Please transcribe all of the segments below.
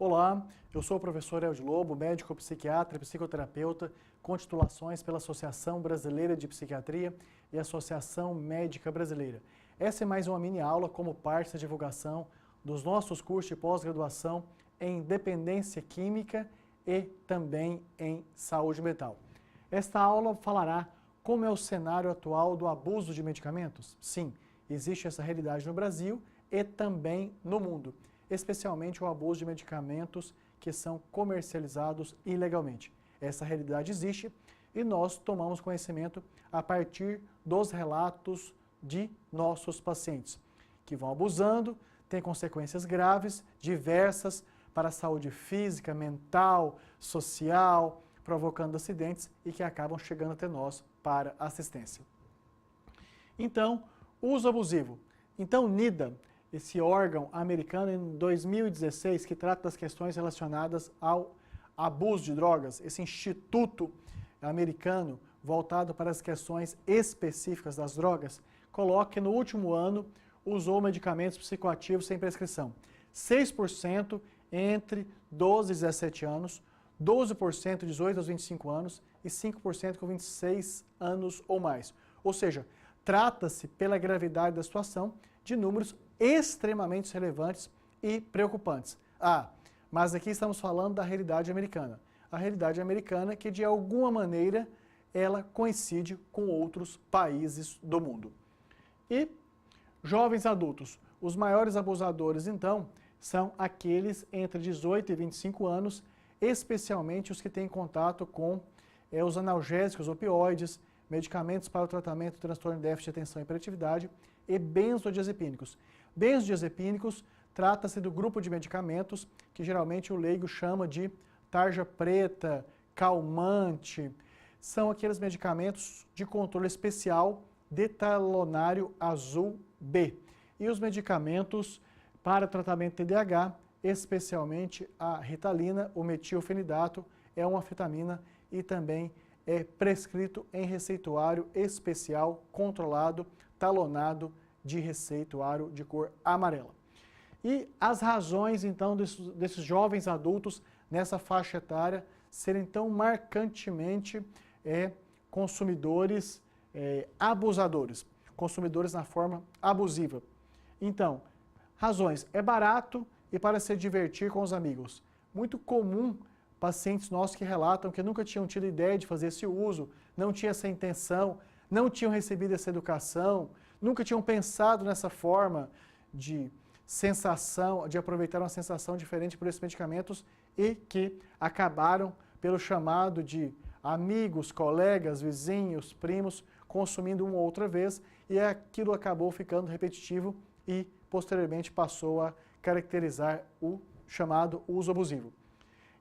Olá, eu sou o professor Eldio Lobo, médico psiquiatra e psicoterapeuta, com titulações pela Associação Brasileira de Psiquiatria e Associação Médica Brasileira. Essa é mais uma mini aula como parte da divulgação dos nossos cursos de pós-graduação em dependência química e também em saúde mental. Esta aula falará como é o cenário atual do abuso de medicamentos. Sim, existe essa realidade no Brasil e também no mundo, especialmente o abuso de medicamentos que são comercializados ilegalmente. Essa realidade existe e nós tomamos conhecimento a partir dos relatos de nossos pacientes, que vão abusando, têm consequências graves, diversas, para a saúde física, mental, social, provocando acidentes e que acabam chegando até nós para assistência. Então, uso abusivo. Então, NIDA, esse órgão americano em 2016 que trata das questões relacionadas ao abuso de drogas, esse instituto americano voltado para as questões específicas das drogas, coloca que no último ano usou medicamentos psicoativos sem prescrição. 6% entre 12 e 17 anos, 12% de 18 aos 25 anos e 5% com 26 anos ou mais. Ou seja, trata-se, pela gravidade da situação, de números extremamente relevantes e preocupantes. Mas aqui estamos falando da realidade americana. A realidade americana que, de alguma maneira, ela coincide com outros países do mundo. E jovens adultos. Os maiores abusadores, então, são aqueles entre 18 e 25 anos, especialmente os que têm contato com os analgésicos, opioides, medicamentos para o tratamento do transtorno de déficit de atenção e hiperatividade e benzodiazepínicos. Benzodiazepínicos trata-se do grupo de medicamentos que geralmente o leigo chama de tarja preta, calmante. São aqueles medicamentos de controle especial de talonário azul B. E os medicamentos para tratamento de TDAH, especialmente a Ritalina, o metilfenidato, é uma anfetamina e também é prescrito em receituário especial, controlado, talonado de receituário de cor amarela. E as razões, então, desses jovens adultos nessa faixa etária serem tão marcantemente consumidores abusadores, consumidores na forma abusiva. Então, razões: é barato e para se divertir com os amigos. Muito comum pacientes nossos que relatam que nunca tinham tido ideia de fazer esse uso, não tinham essa intenção, não tinham recebido essa educação, nunca tinham pensado nessa forma de sensação, de aproveitar uma sensação diferente por esses medicamentos e que acabaram, pelo chamado de amigos, colegas, vizinhos, primos, consumindo uma ou outra vez e aquilo acabou ficando repetitivo e posteriormente passou a caracterizar o chamado uso abusivo.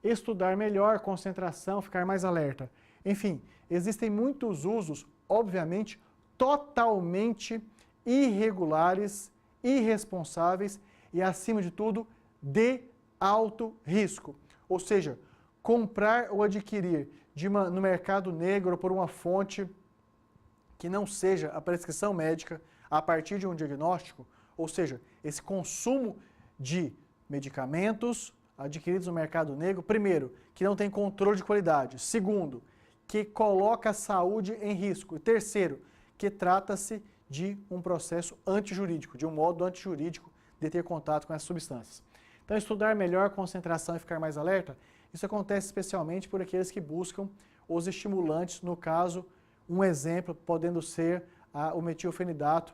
Estudar melhor, concentração, ficar mais alerta. Enfim, existem muitos usos, obviamente, totalmente irregulares, irresponsáveis e, acima de tudo, de alto risco. Ou seja, comprar ou adquirir no mercado negro por uma fonte que não seja a prescrição médica a partir de um diagnóstico, ou seja, esse consumo de medicamentos adquiridos no mercado negro, primeiro, que não tem controle de qualidade, segundo, que coloca a saúde em risco, e terceiro, que trata-se de um processo antijurídico, de um modo antijurídico de ter contato com essas substâncias. Então, estudar melhor, concentração e ficar mais alerta, isso acontece especialmente por aqueles que buscam os estimulantes, no caso, um exemplo podendo ser o metilfenidato,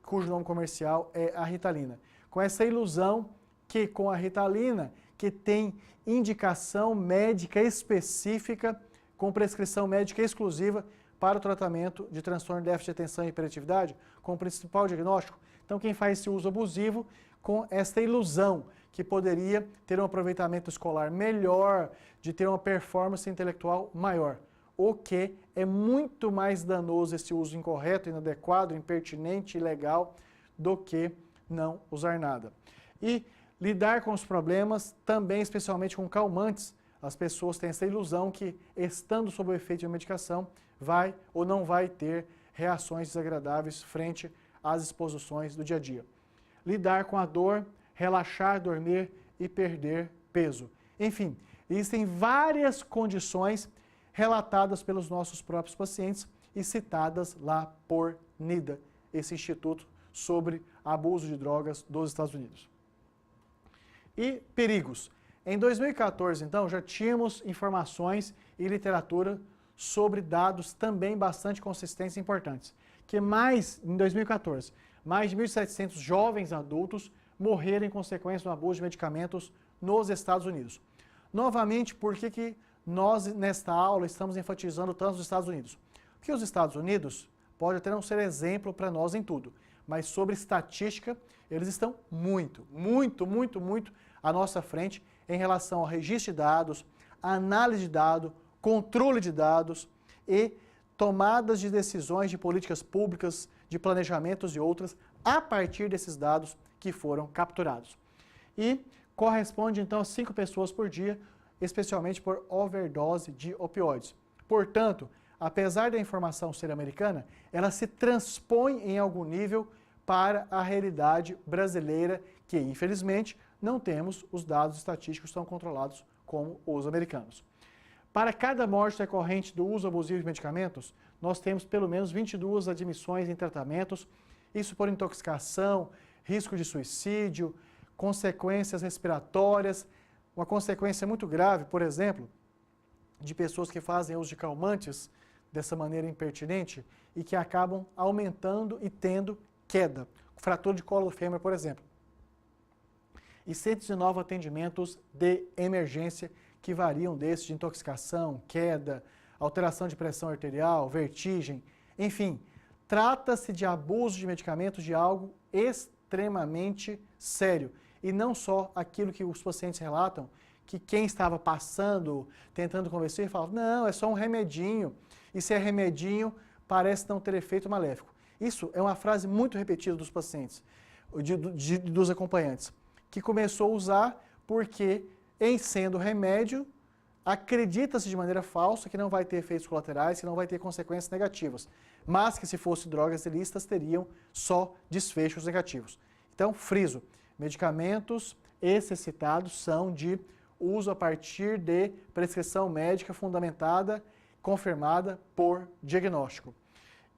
cujo nome comercial é a Ritalina. Com essa ilusão que com a Ritalina, que tem indicação médica específica, com prescrição médica exclusiva para o tratamento de transtorno de déficit de atenção e hiperatividade, como principal diagnóstico. Então, quem faz esse uso abusivo com esta ilusão que poderia ter um aproveitamento escolar melhor, de ter uma performance intelectual maior. O que é muito mais danoso esse uso incorreto, inadequado, impertinente, ilegal, do que não usar nada. E lidar com os problemas também, especialmente com calmantes. As pessoas têm essa ilusão que, estando sob o efeito de medicação, vai ou não vai ter reações desagradáveis frente às exposições do dia a dia. Lidar com a dor, relaxar, dormir e perder peso. Enfim, existem várias condições relatadas pelos nossos próprios pacientes e citadas lá por NIDA, esse Instituto sobre Abuso de Drogas dos Estados Unidos. E perigos. Em 2014, então, já tínhamos informações e literatura sobre dados também bastante consistentes e importantes. Que em 2014, mais de 1.700 jovens adultos morreram em consequência do abuso de medicamentos nos Estados Unidos. Novamente, por que nós, nesta aula, estamos enfatizando tanto os Estados Unidos? Porque os Estados Unidos pode até não ser exemplo para nós em tudo, mas sobre estatística, eles estão muito à nossa frente em relação ao registro de dados, análise de dados, controle de dados e tomadas de decisões de políticas públicas, de planejamentos e outras, a partir desses dados que foram capturados. E corresponde, então, a 5 pessoas por dia, especialmente por overdose de opioides. Portanto, apesar da informação ser americana, ela se transpõe em algum nível para a realidade brasileira, que, infelizmente, não temos os dados estatísticos tão controlados como os americanos. Para cada morte decorrente do uso abusivo de medicamentos, nós temos pelo menos 22 admissões em tratamentos, isso por intoxicação, risco de suicídio, consequências respiratórias, uma consequência muito grave, por exemplo, de pessoas que fazem uso de calmantes dessa maneira impertinente e que acabam aumentando e tendo queda, fratura de colo do fêmur, por exemplo. E 119 atendimentos de emergência que variam desses de intoxicação, queda, alteração de pressão arterial, vertigem, enfim, trata-se de abuso de medicamentos de algo extremamente sério. E não só aquilo que os pacientes relatam, que quem estava passando, tentando convencer, fala, não, é só um remedinho, e se é remedinho, parece não ter efeito maléfico. Isso é uma frase muito repetida dos pacientes, dos acompanhantes, que começou a usar porque, em sendo remédio, acredita-se de maneira falsa que não vai ter efeitos colaterais, que não vai ter consequências negativas, mas que se fossem drogas ilícitas teriam só desfechos negativos. Então, friso, medicamentos, esses citados são de uso a partir de prescrição médica fundamentada, confirmada por diagnóstico.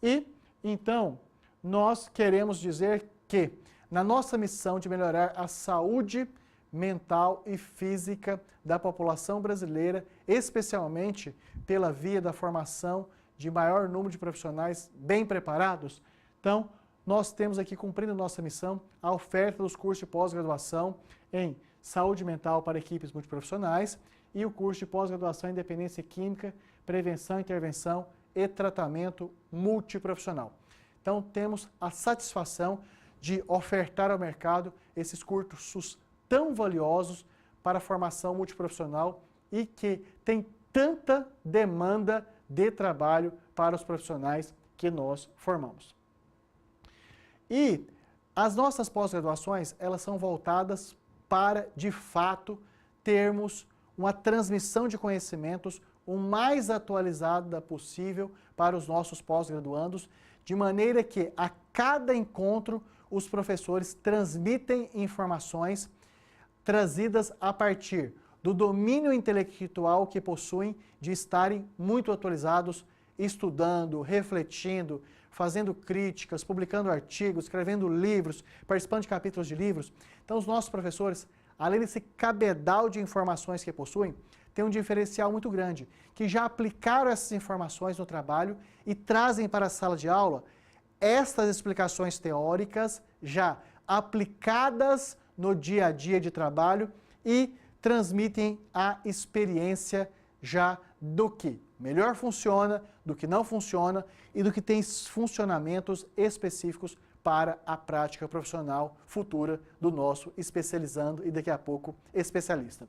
E, então, nós queremos dizer que, na nossa missão de melhorar a saúde mental e física da população brasileira, especialmente pela via da formação de maior número de profissionais bem preparados, então, nós temos aqui, cumprindo nossa missão, a oferta dos cursos de pós-graduação em saúde mental para equipes multiprofissionais e o curso de pós-graduação em dependência química, prevenção, intervenção e tratamento multiprofissional. Então, temos a satisfação de ofertar ao mercado esses cursos tão valiosos para a formação multiprofissional e que tem tanta demanda de trabalho para os profissionais que nós formamos. E as nossas pós-graduações, elas são voltadas para, de fato, termos uma transmissão de conhecimentos o mais atualizada possível para os nossos pós-graduandos, de maneira que a cada encontro os professores transmitem informações trazidas a partir do domínio intelectual que possuem de estarem muito atualizados, estudando, refletindo, fazendo críticas, publicando artigos, escrevendo livros, participando de capítulos de livros. Então, os nossos professores, além desse cabedal de informações que possuem, têm um diferencial muito grande, que já aplicaram essas informações no trabalho e trazem para a sala de aula estas explicações teóricas já aplicadas no dia a dia de trabalho e transmitem a experiência já do que melhor funciona, do que não funciona e do que tem funcionamentos específicos para a prática profissional futura do nosso especializando e daqui a pouco especialista.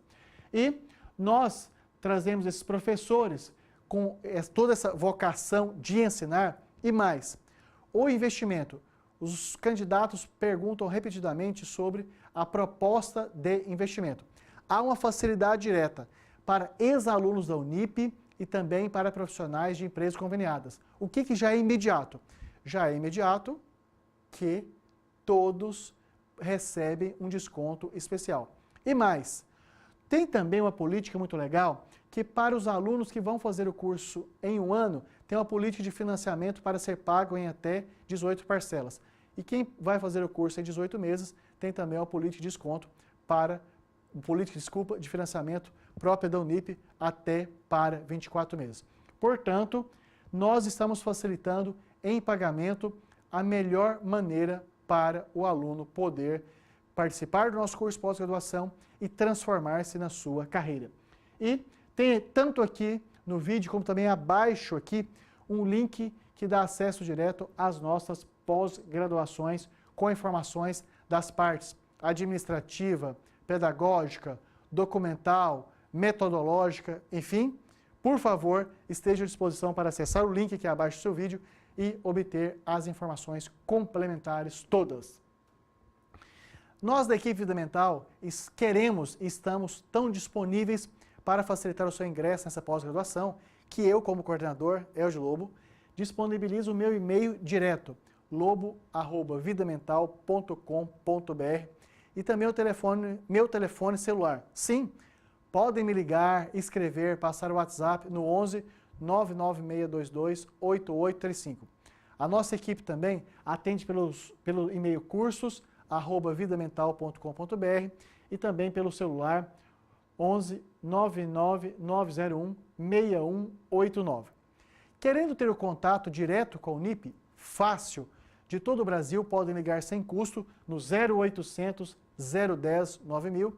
E nós trazemos esses professores com toda essa vocação de ensinar e mais. O investimento. Os candidatos perguntam repetidamente sobre a proposta de investimento. Há uma facilidade direta para ex-alunos da Unip e também para profissionais de empresas conveniadas. O que já é imediato? Já é imediato que todos recebem um desconto especial. E mais, Tem também uma política muito legal, que para os alunos que vão fazer o curso em um ano, tem uma política de financiamento para ser pago em até 18 parcelas. E quem vai fazer o curso em 18 meses, tem também uma política de desconto de financiamento própria da Unip até para 24 meses. Portanto, nós estamos facilitando em pagamento a melhor maneira para o aluno poder participar do nosso curso de pós-graduação e transformar-se na sua carreira. E tem tanto aqui no vídeo como também abaixo aqui um link que dá acesso direto às nossas pós-graduações com informações das partes administrativa, pedagógica, documental, metodológica, enfim. Por favor, esteja à disposição para acessar o link aqui abaixo do seu vídeo e obter as informações complementares todas. Nós da equipe Vida Mental queremos e estamos tão disponíveis para facilitar o seu ingresso nessa pós-graduação que eu, como coordenador, Elgio Lobo, disponibilizo o meu e-mail direto, lobo@vidamental.com.br e também meu telefone celular. Sim, podem me ligar, escrever, passar o WhatsApp no 11 99622 8835. A nossa equipe também atende pelo e-mail cursos@vidamental.com.br e também pelo celular 11 99 901 6189. Querendo ter o contato direto com a Unip, fácil, de todo o Brasil, podem ligar sem custo no 0800 010 9000.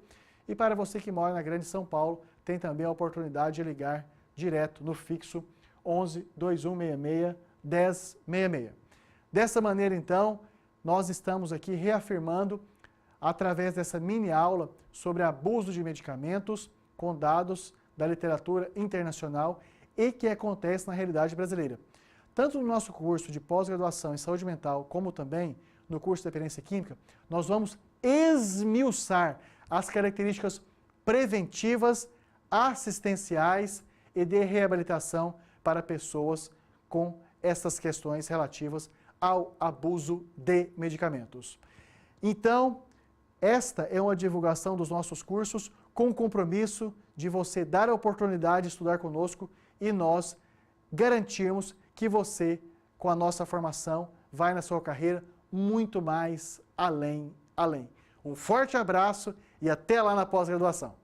E para você que mora na Grande São Paulo, tem também a oportunidade de ligar direto no fixo 11 2166 1066. Dessa maneira, então, nós estamos aqui reafirmando, através dessa mini aula sobre abuso de medicamentos, com dados da literatura internacional e que acontece na realidade brasileira. Tanto no nosso curso de pós-graduação em saúde mental, como também no curso de dependência química, nós vamos esmiuçar as características preventivas, assistenciais e de reabilitação para pessoas com essas questões relativas ao abuso de medicamentos. Então, esta é uma divulgação dos nossos cursos com o compromisso de você dar a oportunidade de estudar conosco e nós garantirmos que você, com a nossa formação, vai na sua carreira muito mais além. Um forte abraço e até lá na pós-graduação.